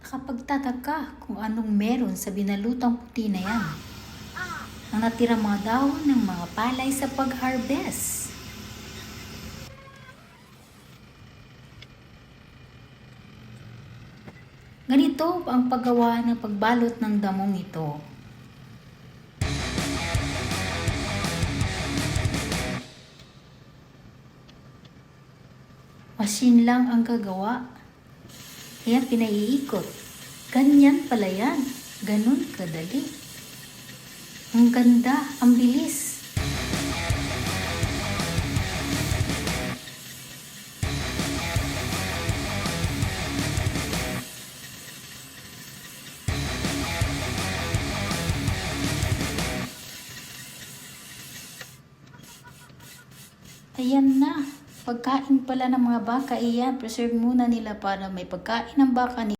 Nakakapagtataka kung anong meron sa binalutang puti na yan. Ang natira mga dahon ng mga palay sa pag-harvest. Ganito ang paggawa ng pagbalot ng damong ito. Machine lang ang gagawa. Kaya pinaiikot. Ganyan pala yan. Ganun kadali. Ang ganda, ang bilis. Ayan na. Pagkain pala ng mga baka, iyan. Preserve muna nila para may pagkain ng baka nila.